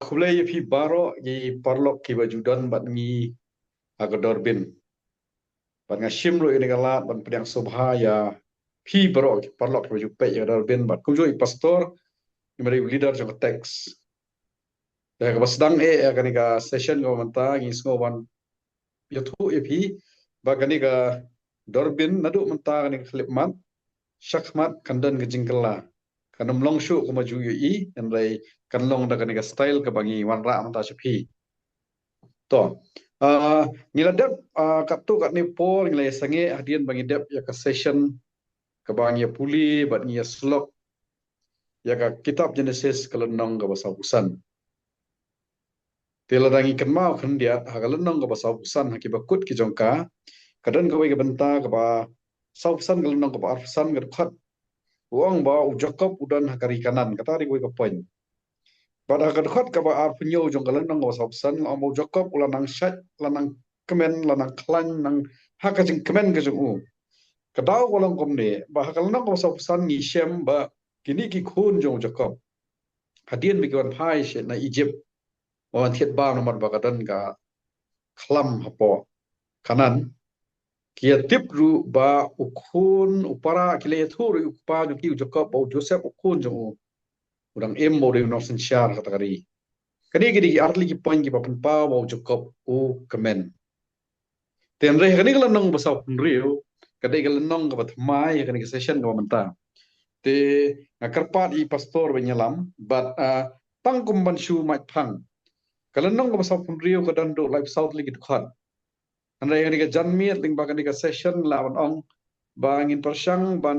khulai fi baro ye parlok ki bajudan bat ngi agador bin. Bat ngashim lo ini galat bat pedang subha ya fi baro ki parlok ki baju pe ya agador bin bat kujo i pastor imari leader jong teks. Ya ka basdang ya kani ka session ko manta ngi sngowan ya thu e fi ba kani ka dorbin nadu manta kani khlip mat shakmat kandan ke jingkala kanam long shu ko maju yi en rai kan long da kani ka style ka bangi wan ra manta chapi to ngila dep kat tu kat ni por ngila sange hadian bangi dep ya ka session ka bangi ya puli bat ngi ya slok ya ka kitab Genesis kalendong ka basa usan tela dangi kan mau kan dia ha kalendong ka basa usan ha ki bakut ki jongka kadan ka wei ka benta ka ba sau usan kalendong ka ba arsan ka khat uang ba ujakop udan hakari kanan kata ri wei ka poin pada kadkhot ka ba ar punyo jong kalendong ka basa usan mau ujakop ulanang shat lanang kemen lanang klan nang haka jing kemen ka jong u kadau walang komne ba kalendong ka basa usan ni shem ba kini ki khun jong ujakop hadian bikin pai she na Egypt wan thiet ba nomor ba kadan ka khlam hapo kanan kia tip ru ba ukhun upara kile thur upa ju ki jakob ba Joseph ukhun jong udang em mo re no sen shar kata kari kani gidi artli ki point ki papan pa ba jakob u kemen ten re kani kala nong ba sa pun riu kadai kala nong ka bat mai kani ka session ka manta te karpat i pastor benyalam but tang kumban shu mai phang kala nong ka ba sa pun riu ka dan do life south li ki khat andai kani ka janmi ling ba kani ka session lawan ong bangin persang ban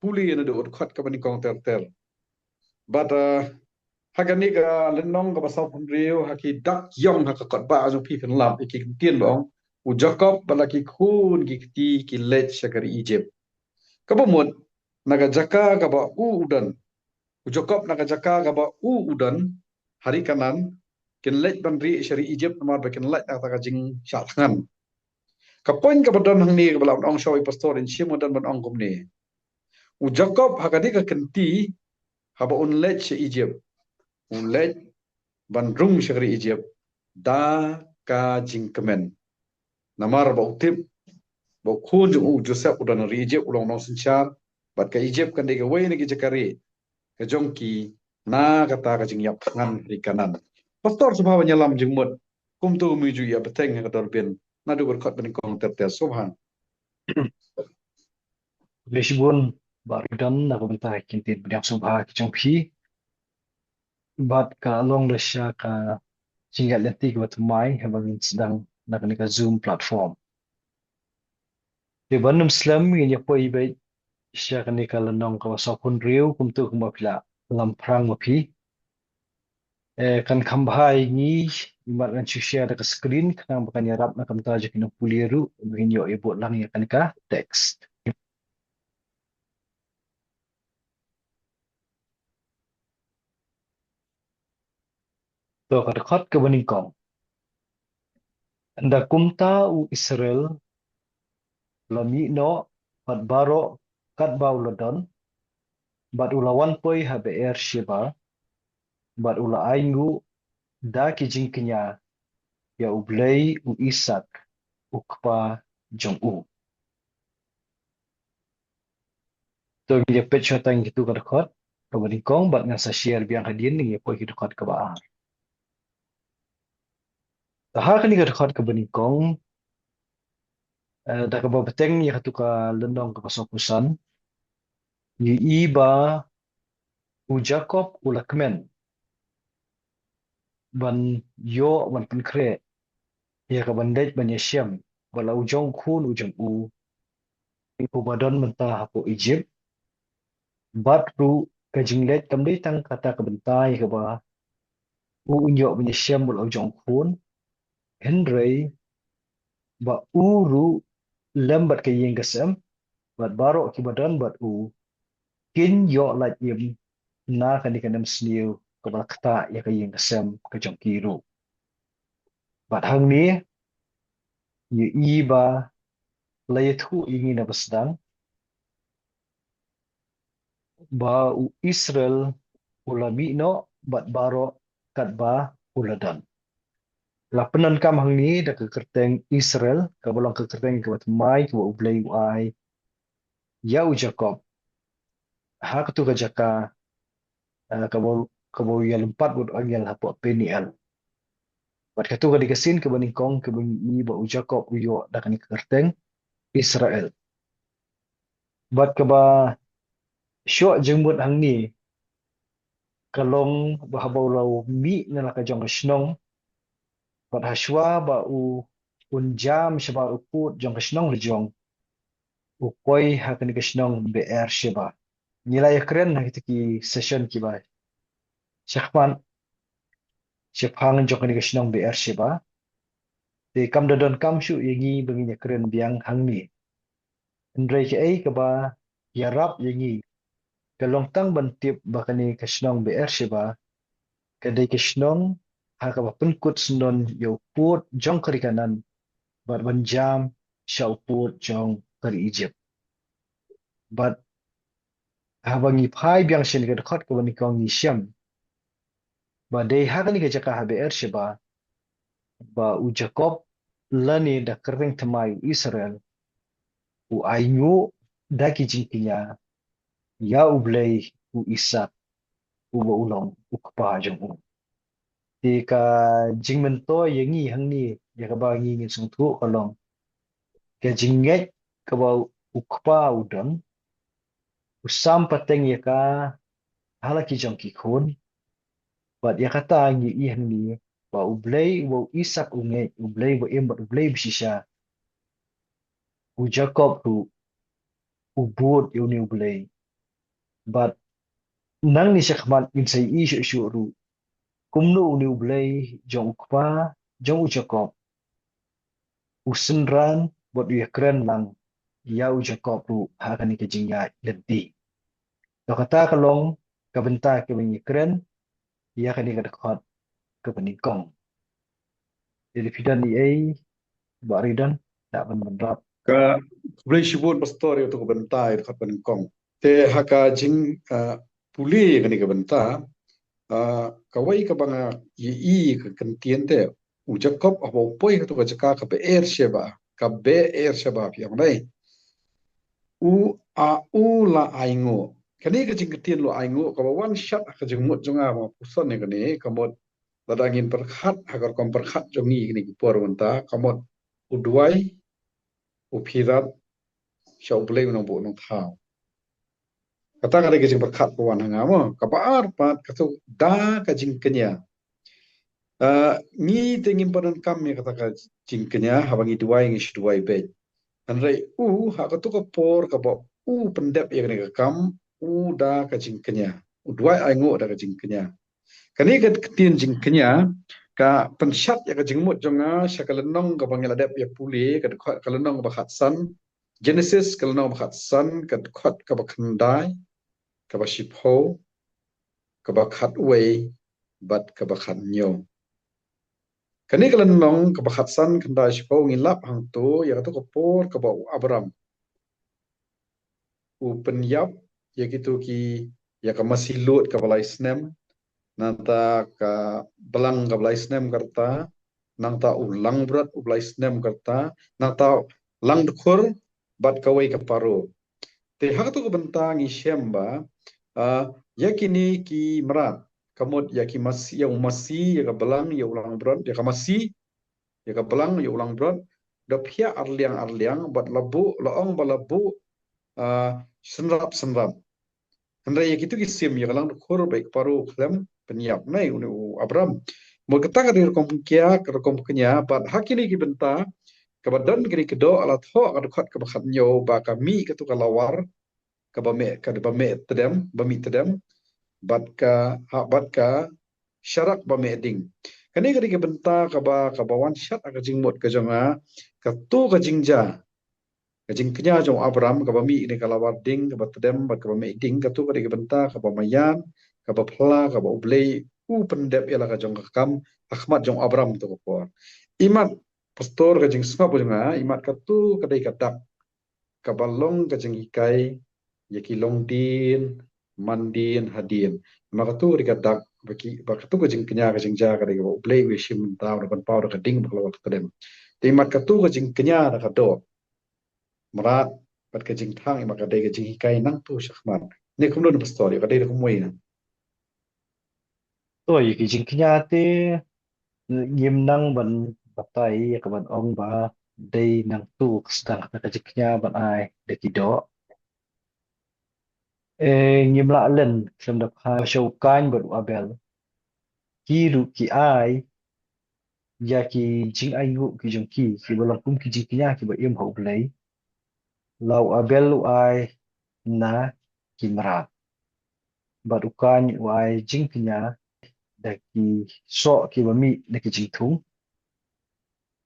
puli na do khat ka bani kong ter ter but hagani ka lenong ka basau pun riu haki dak yong haka kot ba azu pi fen lam iki tien bong u jakob balaki khun ki ti ki lech shakari Egypt ka bomot naga jaka ka ba u udan u jakob naga jaka ka ba u udan hari kanan kin lech ban ri shari Egypt namar ba kin lech ta ka jing sha thangan ka poin ka badan hang ni ka balam ong shawi pastor in shimodan ban ong kum ni u jakob hakadi ka kenti haba un lech Egypt un lech ban rung shagri Egypt da ka jingkemen namar ba utip ba khun jung u Joseph udan ri Egypt ulong nong sinchar bat ka Egypt kan de wei ni ki jakari ka jongki na kata ka jing yap ngan ri kanan pastor subhawa nyalam jingmut kum tu mi ju ya beteng ka dorbin na du berkot ben kong ter ter subhan Lisbon barudan na kumenta kintin bidang subha kicang pi bat ka long lesha ka chingat lenti ka batumai habangin sedang na kanika Zoom platform. Di bandum Islam ini apa ibai sya kanika lenong ka wasapun riu kumtu kumapila lamprang mapi kan kambhai ni imat kan share dekat screen kan bukan yarap na kamta je kina puliru begin yo ibu lang ya kanika text. To kadakot ke beningkong. Anda kumta u Israel lami no pat baro kat bau ladon bat ulawan poi habe er shiba bat ula aingu da kijing kenya ya ublei u Isak u kpa jong u. To dia pecha tang gitu kadakot ke beningkong bat ngasa share biang hadin ni poi kadakot ke ba. Tahar kan kadakot ke beningkong da ka beteng ya katuka lendong ke pasokusan ni iba u Jacob ula kemen ban yo ban penkre ya ka bandej ban yasham bala ujong khun ujong u ipu badan mentah hapo Egypt bat ru ka jinglet kamdei tang kata ka bentai ka ba u unyo ban yasham bala ujong khun henry ba uru lambat ka yeng kasam bat baro ki badan bat u kin yo lat yem na kan dikanam sniu ka ba kata ya ka yeng kasam ka jong kiru bat hang ni ye iba layathu ingin na basdan ba u Israel ulami no bat baro kat ba uladan. La penan kam hang ni da ke kerteng Israel, ka bolong ke kerteng ke mai ke ublei uai, ya u Jacob, ha ke tu ka jaka, ka bol ya lempat bud angel hapo Peniel. Bat ka tu ka dikasin ke baningkong ke bunyi ba u Jacob u yo da kan ke kerteng Israel. Bat ka ba syok jengmut hang ni, kalong bahabaw law mi na la ka jong ka shnong, bat haswa ba u unjam shaba u put jong ka shnong le jong, u koi ha kan ka shnong BR shaba. Nilai keren na kita ki session ki ba. Syakman syapang jong kan ka shnong BR shaba. Te kam dadon kam syu yengi bengi keren biang hang ni. Ndrai ke ai ka ba yarap yengi kalong tang ban tip bakani ka shnong BR shaba. Kadai ka shnong ha ka ba penkut sendon yo put jong kari kanan bat banjam syau put jong kari Egypt. Bat ha bangi phai biang shin ka dekat ka bani kong ni syam. Ba dei ha kani ka jaka ha BR shaba. Ba u Jacob lani da kering temai Israel u aingu daki jingkinya ya u blei u Isak u ba ulong u kapa jong u. Di ka jingmento yengi hangni ya ka ba ngi ngin sung tu kalong ka jinget ka ba u kapa udang u sam pateng ya ka halaki jong ki khun bat ya kata ngi i hangni ba u blei u Isak u nge u blei ba em ba u blei bisisha u Jacob u bud yu ni u blei but nang ni syakman insay isyu syuru kumnu ni ublay jong ukpa jong ujakop usenran bot yu kren lang ya ujakop ru hakani ke jingya lebih to kata kalong kabenta ke benyi kren ya kani ka dekat ke benikong jadi fidan ni ai baridan tak benrap Ka boleh sebut pastor itu ke bentai dekat penengkong. Te haka jing puli kani ke bentai kawai ka banga yi ka kentien te u Jacob abo poi ka tu ka jaka ka be er sheba ka be er sheba piang dai u u la aingo kani ka jing kentien lo aingo ka ba one shot ka jing mut jonga ma pusan ne kani ka mot ladangin perkhat agar kom perkhat jongi kani ki por wanta ka mot u duai u phirat shau blei nong bo nong thao kata ka jing perkhat po wan hanga mo ka ba ar pat ka tu da ka jing kenya ni tengin padan kami kata ka jingkenya habangi duai ngi duai be anrai ha ka tu ka por ka ba pendep yang ni ka kam da ka jingkenya duai ai ngo da ka jingkenya kani ka tin jingkenya ka pensat ya ka jingmut jonga syakalenong ka bangila dep ya puli ka kalenong ba khatsan Genesis kalenong ba khatsan ka khat ka ba khandai ka ba shipho ka ba khatway bat ka ba khanyo kani kalan nong kabakhatsan kanda shipau ngilap hang tu ya tu kapor kabau Abram u penyap ya gitu ki ya ka masih lut ka balai snem nanta ka belang ka balai snem karta nanta ulang berat u balai snem karta nanta lang dukur bat kawai ka paru te hak tu bentang ishem ba ya kini ki merat kamut ya ki masih ya ka belang ya ulang berat ya ka masih ya ka belang ya ulang berat da pia arliang bat labu laong ba labu senrap hendra ya gitu kisim ya kalang khur baik paru khlem penyiap nai unu Abram mo kata ka dir kom kia ka kom kenya bat hakini ki benta ka badan kini kedo ala tho ka dekat ka bakhat nyo ba kami ka tu ka lawar ka ba me tedem ba mi tedem bat ka syarak ba me ding kani kani ke benta ka ba wan syat ka jingmut ka jonga ka tu ka jingja ka jing kenya jong Abram ka ba mi ni ka lawar ding ka ba tedem ba ka ba me ding ka tu ka ke benta ka ba mayan ka ba phla ka ba ublei pendep ela ka jong ka kam Ahmad jong Abram tu ko por imat pastor ka jing snga po jonga imat ka tu ka dai ka dak ka balong ka jing ikai yaki long din mandin hadin maka tu dikadak bagi bakatu ke jing kenya ke jing ja ke de play we shim ta ro ban pau ke ding baklo ke dem ti mat ka tu ke jing kenya da ka do marat pat ke jing thang maka de ke jing kai nang tu shakman ni kum don story ka de kum moi na Tôi cái chính kia thế nghiêm năng bằng bắt tay các bạn ông bà đây năng tu sedang cái chính kia bạn ai để cái đó nghiêm lạ lần xem được hai show can bật abel ki ru ki ai ya ki chính ai ngụ ki jong ki balang kum ki chính kia ki ba im hậu lấy lau abel lu ai na ki mara bật ukan u ai chính kia để ki so ki ba mi để ki chính thung.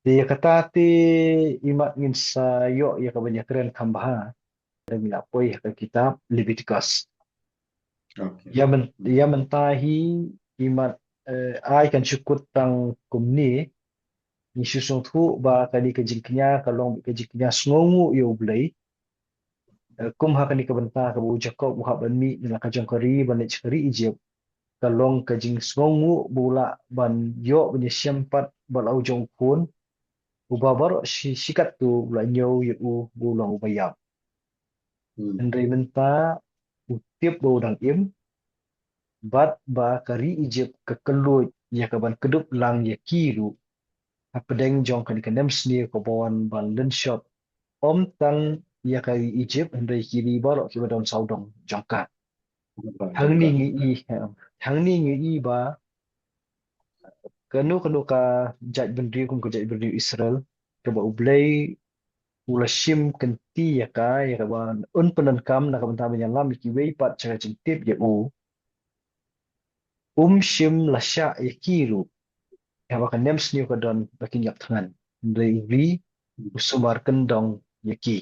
Di kata ti imat ngin sa yo ya kebanyakan kambaha dan minapoi ke kitab Leviticus. okay Ya mentahi imat ai kan syukut tang kumni ni susung thu ba kali ke jingknya kalong ke jingknya sngongu yo blai kum ha kani ke benta ke bu jakob bu ha ban mi na ka jong kari ban kari Egypt kalong ke jing sngongu bula ban yo ban syampat balau jong kun ubabar sikat tu la nyau yu bulang ubayab. Andai menta utip bau dang im bat ba kari Egypt ke kelut ya ke ban kedup lang ya kiru apedeng jong kan kenem sni ko bawan ban len shot om tang ya kari Egypt andai kiri barok ki badon saudong jongkat hang ni jongka ngi i hang ni ngi i ba kanu kanu ka jaj bendri kum ka jaj bendri Israel ke ba ublay ula shim kenti ya ka ban un penan kam na ka banta banyalam ki wei pat cara cintip ya u shim lasya ya kiru ya bakan nem sniu ka don bakin yak tangan dari ri usumar kendong yaki